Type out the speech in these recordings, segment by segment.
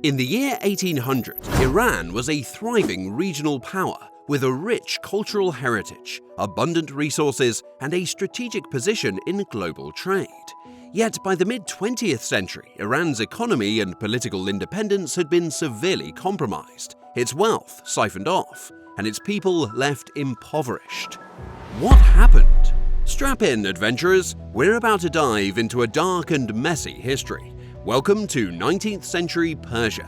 In the year 1800, Iran was a thriving regional power with a rich cultural heritage, abundant resources, and a strategic position in global trade. Yet by the mid-20th century, Iran's economy and political independence had been severely compromised, its wealth siphoned off, and its people left impoverished. What happened? Strap in, adventurers, we're about to dive into a dark and messy history. Welcome to 19th century Persia.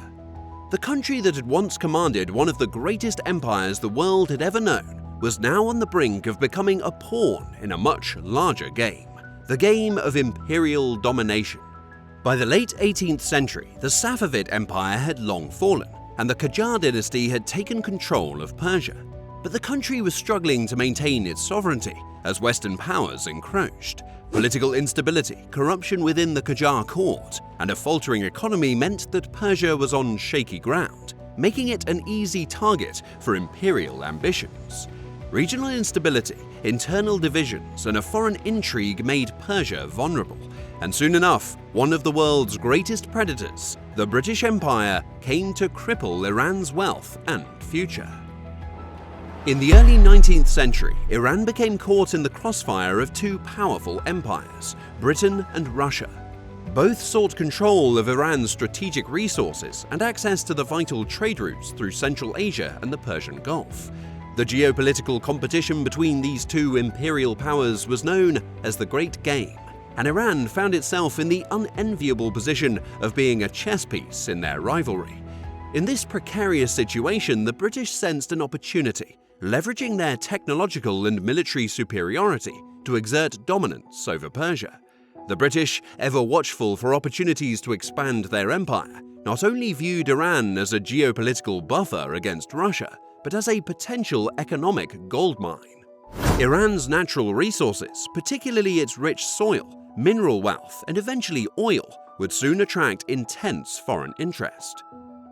The country that had once commanded one of the greatest empires the world had ever known was now on the brink of becoming a pawn in a much larger game, the game of imperial domination. By the late 18th century, the Safavid Empire had long fallen, and the Qajar dynasty had taken control of Persia. But the country was struggling to maintain its sovereignty as Western powers encroached. Political instability, corruption within the Qajar court, and a faltering economy meant that Persia was on shaky ground, making it an easy target for imperial ambitions. Regional instability, internal divisions, and a foreign intrigue made Persia vulnerable, and soon enough, one of the world's greatest predators, the British Empire, came to cripple Iran's wealth and future. In the early 19th century, Iran became caught in the crossfire of two powerful empires, Britain and Russia. Both sought control of Iran's strategic resources and access to the vital trade routes through Central Asia and the Persian Gulf. The geopolitical competition between these two imperial powers was known as the Great Game, and Iran found itself in the unenviable position of being a chess piece in their rivalry. In this precarious situation, the British sensed an opportunity, leveraging their technological and military superiority to exert dominance over Persia. The British, ever watchful for opportunities to expand their empire, not only viewed Iran as a geopolitical buffer against Russia, but as a potential economic goldmine. Iran's natural resources, particularly its rich soil, mineral wealth, and eventually oil, would soon attract intense foreign interest.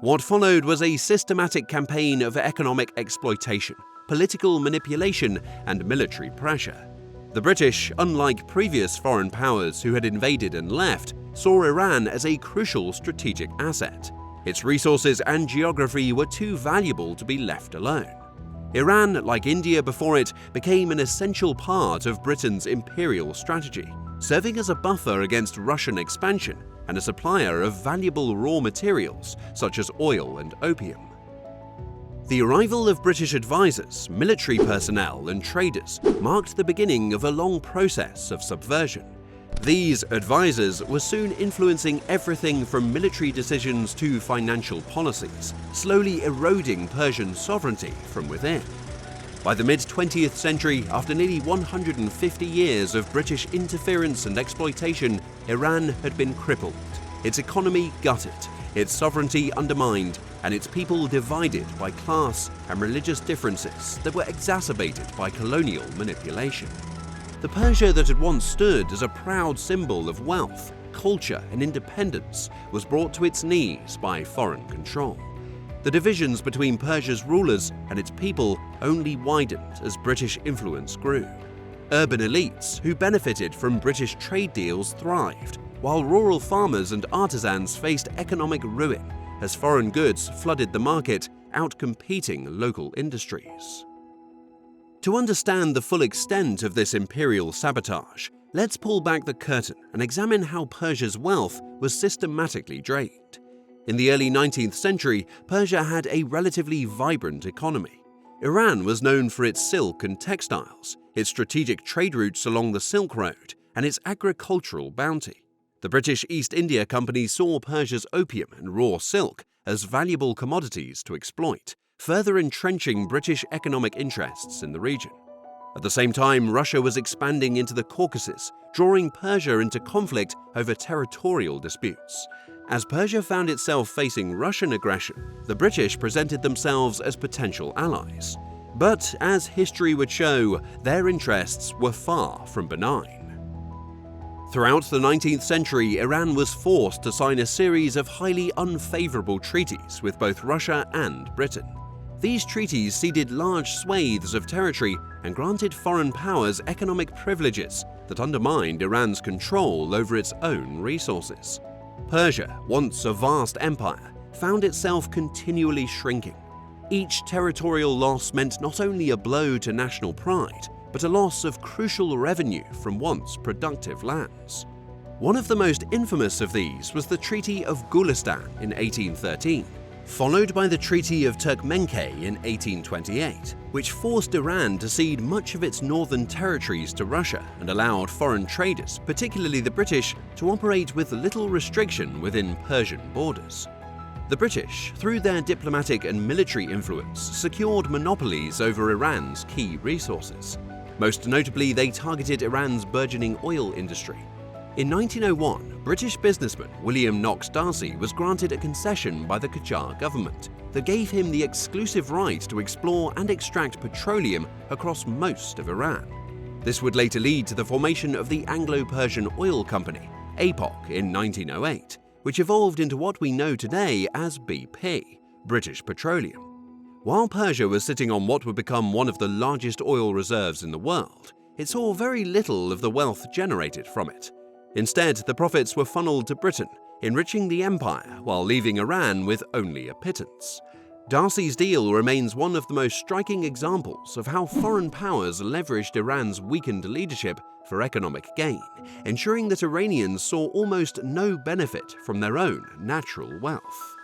What followed was a systematic campaign of economic exploitation, political manipulation, and military pressure. The British, unlike previous foreign powers who had invaded and left, saw Iran as a crucial strategic asset. Its resources and geography were too valuable to be left alone. Iran, like India before it, became an essential part of Britain's imperial strategy, serving as a buffer against Russian expansion and a supplier of valuable raw materials such as oil and opium. The arrival of British advisors, military personnel, and traders marked the beginning of a long process of subversion. These advisors were soon influencing everything from military decisions to financial policies, slowly eroding Persian sovereignty from within. By the mid-20th century, after nearly 150 years of British interference and exploitation, Iran had been crippled, its economy gutted, its sovereignty undermined, and its people divided by class and religious differences that were exacerbated by colonial manipulation. The Persia that had once stood as a proud symbol of wealth, culture, and independence was brought to its knees by foreign control. The divisions between Persia's rulers and its people only widened as British influence grew. Urban elites who benefited from British trade deals thrived, while rural farmers and artisans faced economic ruin as foreign goods flooded the market, outcompeting local industries. To understand the full extent of this imperial sabotage, let's pull back the curtain and examine how Persia's wealth was systematically drained. In the early 19th century, Persia had a relatively vibrant economy. Iran was known for its silk and textiles, its strategic trade routes along the Silk Road, and its agricultural bounty. The British East India Company saw Persia's opium and raw silk as valuable commodities to exploit, further entrenching British economic interests in the region. At the same time, Russia was expanding into the Caucasus, drawing Persia into conflict over territorial disputes. As Persia found itself facing Russian aggression, the British presented themselves as potential allies. But as history would show, their interests were far from benign. Throughout the 19th century, Iran was forced to sign a series of highly unfavourable treaties with both Russia and Britain. These treaties ceded large swathes of territory and granted foreign powers economic privileges that undermined Iran's control over its own resources. Persia, once a vast empire, found itself continually shrinking. Each territorial loss meant not only a blow to national pride, but a loss of crucial revenue from once productive lands. One of the most infamous of these was the Treaty of Gulistan in 1813, followed by the Treaty of Turkmenkey in 1828, which forced Iran to cede much of its northern territories to Russia and allowed foreign traders, particularly the British, to operate with little restriction within Persian borders. The British, through their diplomatic and military influence, secured monopolies over Iran's key resources. Most notably, they targeted Iran's burgeoning oil industry. In 1901, British businessman William Knox D'Arcy was granted a concession by the Qajar government that gave him the exclusive right to explore and extract petroleum across most of Iran. This would later lead to the formation of the Anglo-Persian Oil Company, APOC, in 1908, which evolved into what we know today as BP, British Petroleum. While Persia was sitting on what would become one of the largest oil reserves in the world, it saw very little of the wealth generated from it. Instead, the profits were funneled to Britain, enriching the empire while leaving Iran with only a pittance. D'Arcy's deal remains one of the most striking examples of how foreign powers leveraged Iran's weakened leadership for economic gain, ensuring that Iranians saw almost no benefit from their own natural wealth.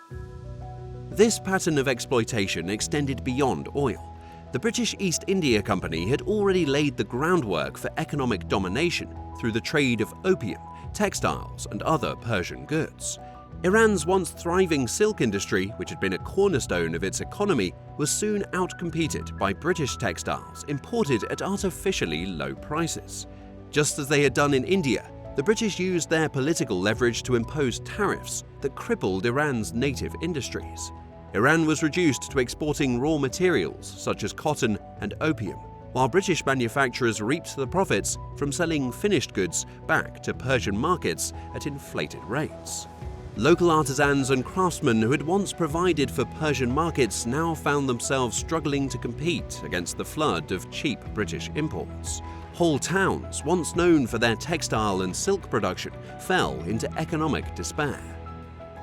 This pattern of exploitation extended beyond oil. The British East India Company had already laid the groundwork for economic domination through the trade of opium, textiles, and other Persian goods. Iran's once thriving silk industry, which had been a cornerstone of its economy, was soon outcompeted by British textiles imported at artificially low prices. Just as they had done in India, the British used their political leverage to impose tariffs that crippled Iran's native industries. Iran was reduced to exporting raw materials such as cotton and opium, while British manufacturers reaped the profits from selling finished goods back to Persian markets at inflated rates. Local artisans and craftsmen who had once provided for Persian markets now found themselves struggling to compete against the flood of cheap British imports. Whole towns, once known for their textile and silk production, fell into economic despair.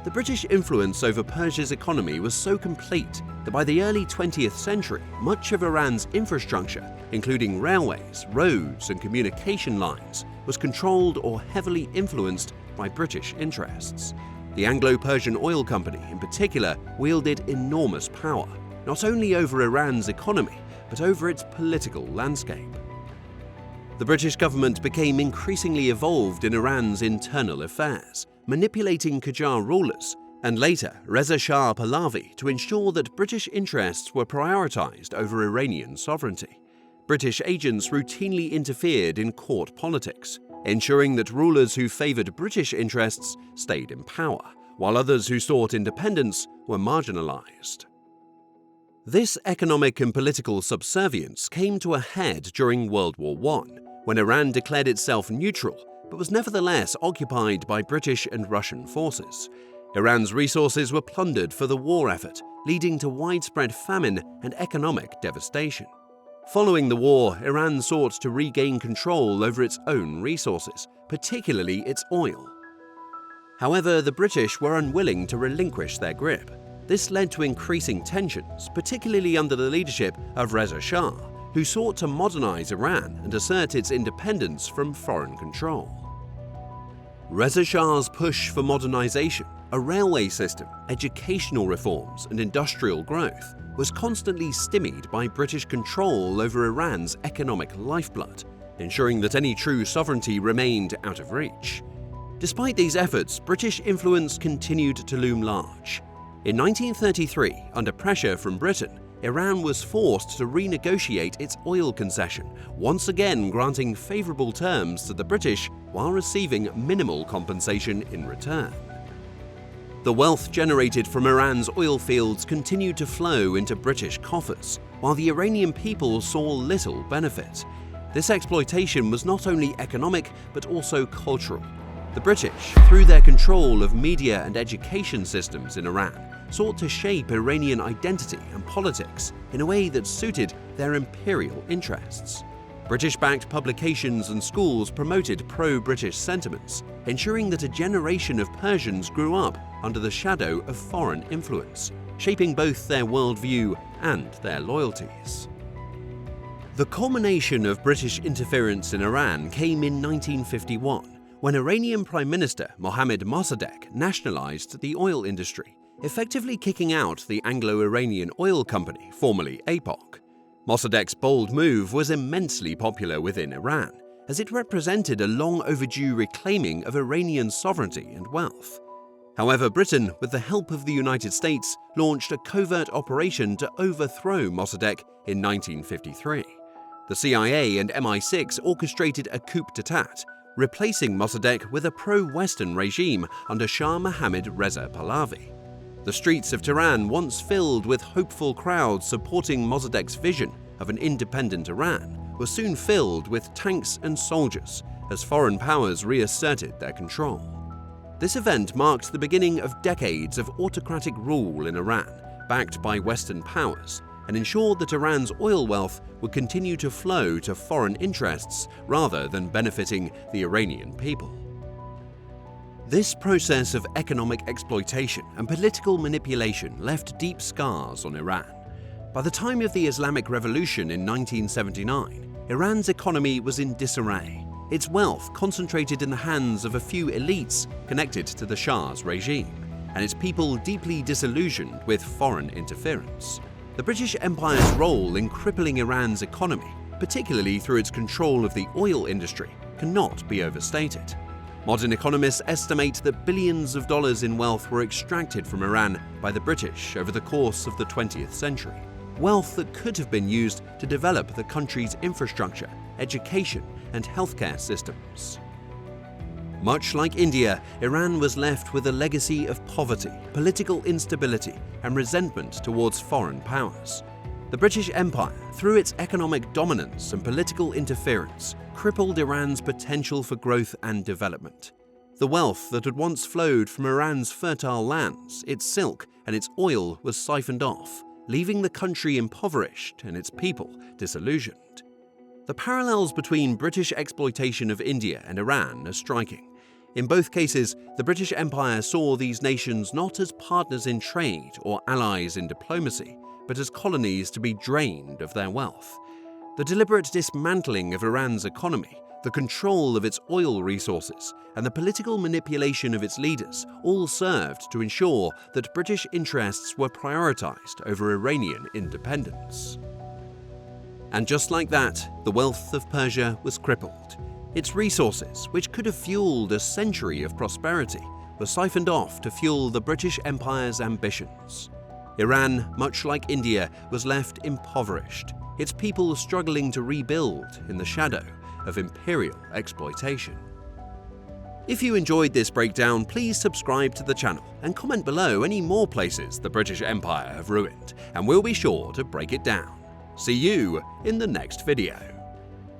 The British influence over Persia's economy was so complete that by the early 20th century, much of Iran's infrastructure, including railways, roads, and communication lines, was controlled or heavily influenced by British interests. The Anglo-Persian Oil Company, in particular, wielded enormous power, not only over Iran's economy, but over its political landscape. The British government became increasingly involved in Iran's internal affairs, manipulating Qajar rulers, and later Reza Shah Pahlavi to ensure that British interests were prioritized over Iranian sovereignty. British agents routinely interfered in court politics, ensuring that rulers who favored British interests stayed in power, while others who sought independence were marginalized. This economic and political subservience came to a head during World War I, when Iran declared itself neutral but was nevertheless occupied by British and Russian forces. Iran's resources were plundered for the war effort, leading to widespread famine and economic devastation. Following the war, Iran sought to regain control over its own resources, particularly its oil. However, the British were unwilling to relinquish their grip. This led to increasing tensions, particularly under the leadership of Reza Shah, who sought to modernize Iran and assert its independence from foreign control. Reza Shah's push for modernization, a railway system, educational reforms, and industrial growth was constantly stymied by British control over Iran's economic lifeblood, ensuring that any true sovereignty remained out of reach. Despite these efforts, British influence continued to loom large. In 1933, under pressure from Britain, Iran was forced to renegotiate its oil concession, once again granting favourable terms to the British while receiving minimal compensation in return. The wealth generated from Iran's oil fields continued to flow into British coffers, while the Iranian people saw little benefit. This exploitation was not only economic but also cultural. The British, through their control of media and education systems in Iran, sought to shape Iranian identity and politics in a way that suited their imperial interests. British-backed publications and schools promoted pro-British sentiments, ensuring that a generation of Persians grew up under the shadow of foreign influence, shaping both their worldview and their loyalties. The culmination of British interference in Iran came in 1951, when Iranian Prime Minister Mohammad Mossadegh nationalised the oil industry, effectively kicking out the Anglo-Persian Oil Company, formerly APOC. Mossadegh's bold move was immensely popular within Iran, as it represented a long-overdue reclaiming of Iranian sovereignty and wealth. However, Britain, with the help of the United States, launched a covert operation to overthrow Mossadegh in 1953. The CIA and MI6 orchestrated a coup d'etat, replacing Mossadegh with a pro-Western regime under Shah Mohammad Reza Pahlavi. The streets of Tehran, once filled with hopeful crowds supporting Mossadegh's vision of an independent Iran, were soon filled with tanks and soldiers as foreign powers reasserted their control. This event marked the beginning of decades of autocratic rule in Iran, backed by Western powers, and ensured that Iran's oil wealth would continue to flow to foreign interests rather than benefiting the Iranian people. This process of economic exploitation and political manipulation left deep scars on Iran. By the time of the Islamic Revolution in 1979, Iran's economy was in disarray, its wealth concentrated in the hands of a few elites connected to the Shah's regime, and its people deeply disillusioned with foreign interference. The British Empire's role in crippling Iran's economy, particularly through its control of the oil industry, cannot be overstated. Modern economists estimate that billions of dollars in wealth were extracted from Iran by the British over the course of the 20th century, wealth that could have been used to develop the country's infrastructure, education, and healthcare systems. Much like India, Iran was left with a legacy of poverty, political instability, and resentment towards foreign powers. The British Empire, through its economic dominance and political interference, crippled Iran's potential for growth and development. The wealth that had once flowed from Iran's fertile lands, its silk, and its oil was siphoned off, leaving the country impoverished and its people disillusioned. The parallels between British exploitation of India and Iran are striking. In both cases, the British Empire saw these nations not as partners in trade or allies in diplomacy, but as colonies to be drained of their wealth. The deliberate dismantling of Iran's economy, the control of its oil resources, and the political manipulation of its leaders all served to ensure that British interests were prioritized over Iranian independence. And just like that, the wealth of Persia was crippled. Its resources, which could have fueled a century of prosperity, were siphoned off to fuel the British Empire's ambitions. Iran, much like India, was left impoverished, its people struggling to rebuild in the shadow of imperial exploitation. If you enjoyed this breakdown, please subscribe to the channel and comment below any more places the British Empire have ruined, and we'll be sure to break it down. See you in the next video.